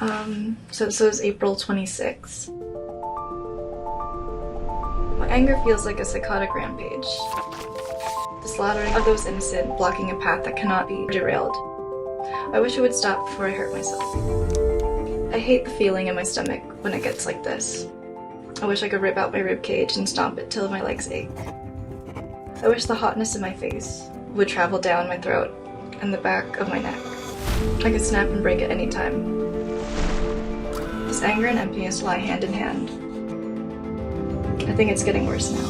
So this was April 26th. My anger feels like a psychotic rampage. The slaughtering of those innocent, blocking a path that cannot be derailed. I wish it would stop before I hurt myself. I hate the feeling in my stomach when it gets like this. I wish I could rip out my ribcage and stomp it till my legs ache. I wish the hotness in my face would travel down my throat and the back of my neck. I could snap and break at any time. This anger and emptiness lie hand in hand. I think it's getting worse now.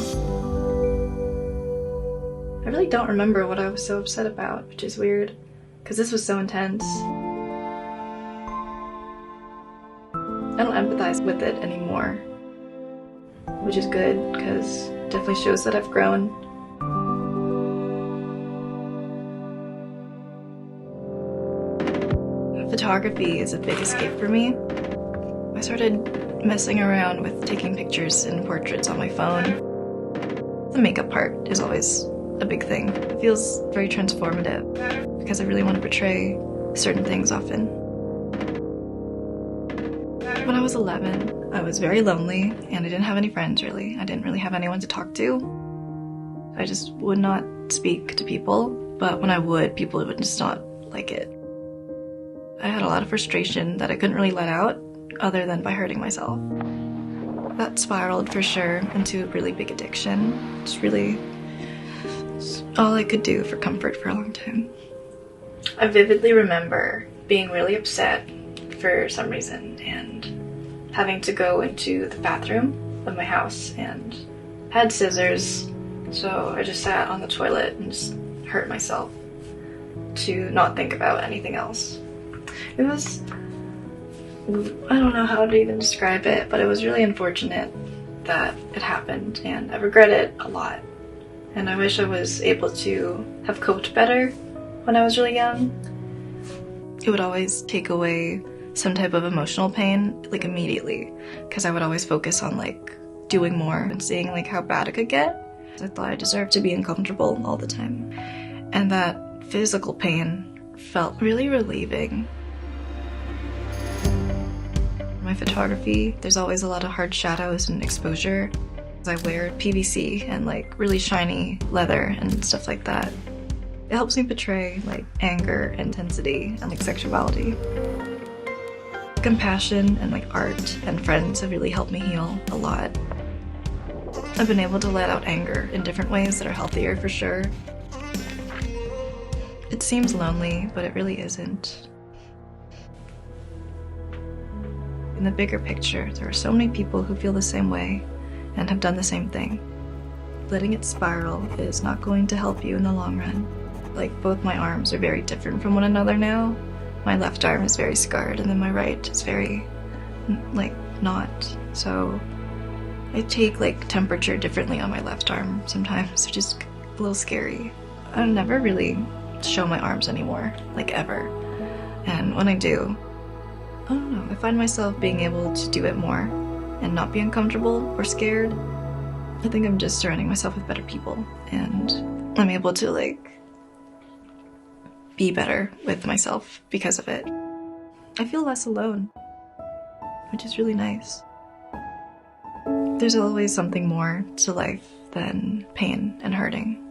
I really don't remember what I was so upset about, which is weird, because this was so intense. I don't empathize with it anymore, which is good, because it definitely shows that I've grown. Photography is a big escape for me. I started messing around with taking pictures and portraits on my phone. The makeup part is always a big thing. It feels very transformative because I really want to portray certain things often. When I was 11, I was very lonely and I didn't have any friends really. I didn't really have anyone to talk to. I just would not speak to people, but when I would, people would just not like it. I had a lot of frustration that I couldn't really let out other than by hurting myself. That spiraled for sure into a really big addiction. It's all I could do for comfort for a long time. I vividly remember being really upset for some reason and having to go into the bathroom of my house and had scissors, so I just sat on the toilet and just hurt myself to not think about anything else. It was, I don't know how to even describe it, but it was really unfortunate that it happened and I regret it a lot. And I wish I was able to have coped better when I was really young. It would always take away some type of emotional pain, like immediately, because I would always focus on like doing more and seeing like how bad it could get. I thought I deserved to be uncomfortable all the time. And that physical pain felt really relieving. My photography, there's always a lot of hard shadows and exposure. I wear PVC and like really shiny leather and stuff like that. It helps me portray like anger, intensity, and like sexuality. Compassion and like art and friends have really helped me heal a lot. I've been able to let out anger in different ways that are healthier for sure. It seems lonely, but it really isn't. In the bigger picture, there are so many people who feel the same way and have done the same thing. Letting it spiral is not going to help you in the long run. Like, both my arms are very different from one another now. My left arm is very scarred and then my right is very, like, not. So I take like temperature differently on my left arm sometimes, which is a little scary. I never really show my arms anymore, like ever. And when I do, I don't know, I find myself being able to do it more and not be uncomfortable or scared. I think I'm just surrounding myself with better people and I'm able to like be better with myself because of it. I feel less alone, which is really nice. There's always something more to life than pain and hurting.